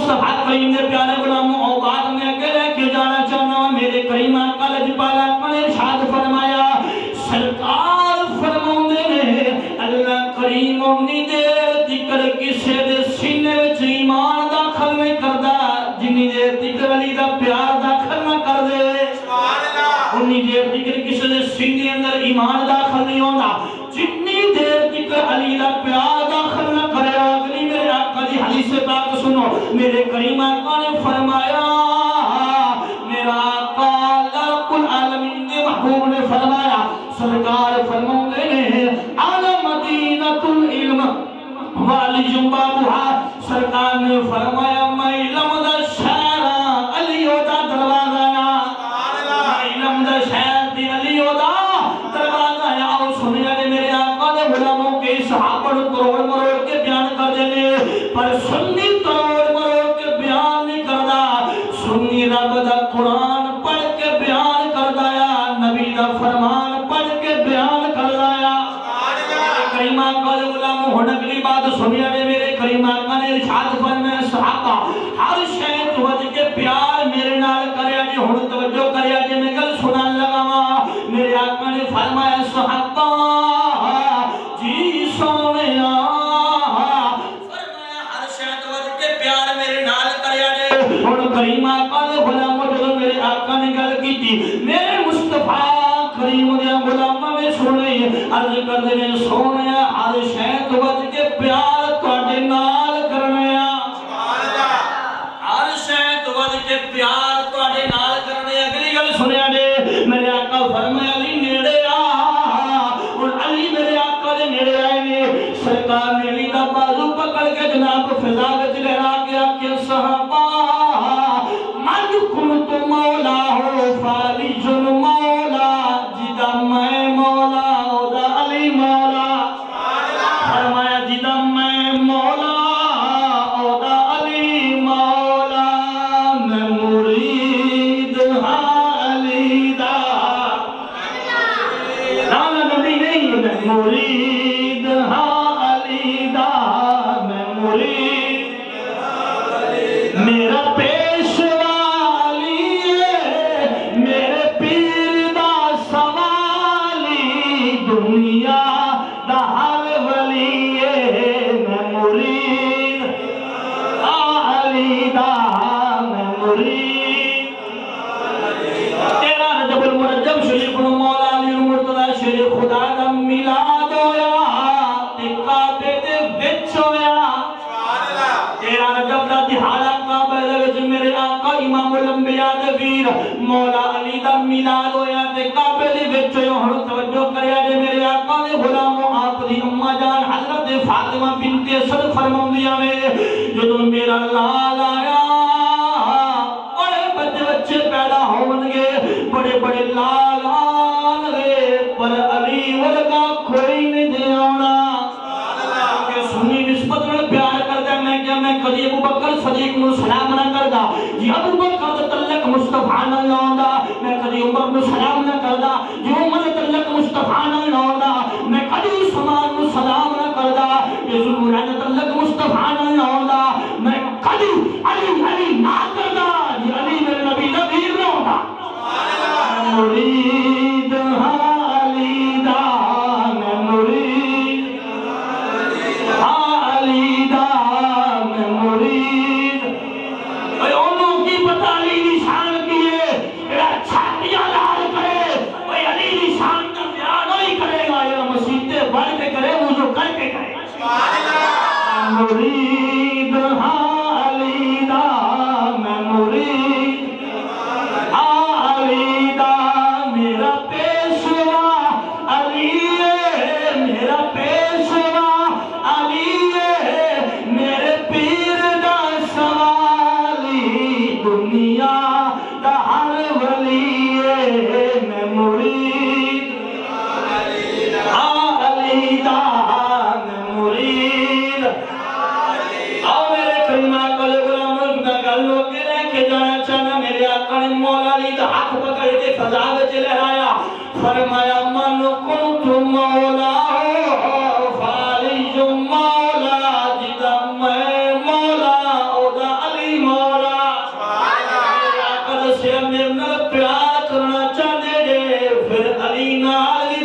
مصطفیٰ کریم نے پیارے غلاموں اوقات میں اگے لے کے جانا چاہنا میرے کریم آقا لجپال آقا نے ارشاد فرمایا سرکار فرماؤندے نے اللہ کریم اونی دیر تکر کسے دے سینے وچ ایمان داخل نہیں کردا جنی دیر تکر علی دا پیار داخل نہ کر دے انی دیر تکر کسے دے سینے اندر ایمان داخل نہیں ہوندا جتنی دیر تکر علی دا پیار داخل نہ کرے اگلی میرے آقا دی حدیث پاک سنو میرے کریم آقا نے فرمایا میرا آقا رب العالمین نے محبوب نے فرمایا سرکار فرماؤں نے اعلی مدینۃ العلم والی بابها سرکار نے فرمایا میں علم دا شہر علی دا دروازہ میں علم دا شہر دی علی دا دروازہ اور سنیا نے میرے آقا نے غلاموں کے صحابہ کروڑ مروڑ کے بیان کر دینے پر سنی کروڑ مروڑ کے بیان نہیں کردا سنی رب دا قرآن پڑھ کے بیان کردا یا نبی دا فرمان پڑھ کے بیان کردا یا کریم آقا نے غلاموں ہن اگلی بات سنیا نے میرے کریم آقا نے ارشاد فرمایا صحابہ ہر شے توجہ کے پیار میرے نال کریا جی ہن توجہ کریا جی میں گل سنان لگا میرے آقا نے فرمایا صحابہ جی سونیا فرمایا ہر شے توجہ کے پیار میرے نال کریا جی ہن کریم آقا نے غلاموں جو میرے آقا نے گل کیتی میرے مصطفیٰ کریم دے غلاماں نے سنے عرض کر دے سونیا ہر شے توجہ کے پیار تواڈے نال کرنا سبحان اللہ ہر شے توجہ کے پیار تواڈے نال کرنے اگلی گل سنیا نے میرے آقا فرمایا علی نیڑے آ اور علی میرے آقا دے نیڑے آئے نے سرکار نے علی دا بازو پکڑ کے جناب فضا وچ لہرا کے کہ صحابہ من کنت مولا ہو فالی جن مولا جدا میں مولا او دا علی مولا فرمایا جدا میں مولا او دا علی مولا میں مرید ہاں علی دا نانا نبی نہیں میں مرید ہاں علی دا میں مرید میرا پیشوا علی ہے میرے پیر دا سوالی دنیا دا ہر ولی ہے میں مرید علی دا میں مرید تیرا رجب المرجب شریف مولا علی المرتضی شریف خدا دا میلاد ہویا تے کعبے دے وچ ہویا تیرا رجب دا دہاڑا کعبے دے وچ میرے آقا امام الانبیاء دے ویر مولا علی دا میلاد ہویا تے کعبے دے وچ ہویا ہن توجہ کریا جے میرے آقا دے غلاموں آپ دی اماں جان حضرت فاطمہ بنت اسد فرماندیاں نے جدوں میرا لال آیا بڑے بچے پیدا ہون گے بڑے بڑے لال آن گے پر علی ورگا کوئی نہیں دے آنا کہ سنی نسبت میں پیار کرتا میں کیا میں کدی ابو بکر صدیق نو سلام نہ کردا جی ابو بکر تلک مصطفیٰ نہ لاؤندا میں کدی عمر نو سلام نہ کردا جی عمر تلک مصطفیٰ نہ لاؤندا میں کدی عثمان نو سلام نہ کردا جی ذوالنورین تلک مصطفیٰ نہ لاؤندا میں کدی علی علی نہ کردا جی علی میرے نبی دا ویر نہ ہوندا مرید ہاں علی دا میں مرید ہاں علی دا میں مرید اے انہوں کی پتہ علی نشان کیے میرا چھاتیاں لال کرے اے علی نشان کا بیان نہیں کرے گا یہ مسیحتے بڑھ کے کرے وضو کر کے کرے مرید ہاں علی دا میں مرید ہاں علی دا میرا پیشوا علی ہے میرا پیشوا علی ہے میرے پیر دا سوالی دنیا دا ہر ولی ہے میں مرید ہاں علی دا میں مرید آؤ میرے کریمہ کل غلام کا گلو کے لے کے جانا چاہنا میرے آقا نے مولا علی دا ہاتھ پکڑ کے فضا وچ لہرایا فرمایا من کنت مولا فالی مولا جدا میں مولا او دا علی دسیا میرے نال پیار کرنا چاہتے جے پھر علی نال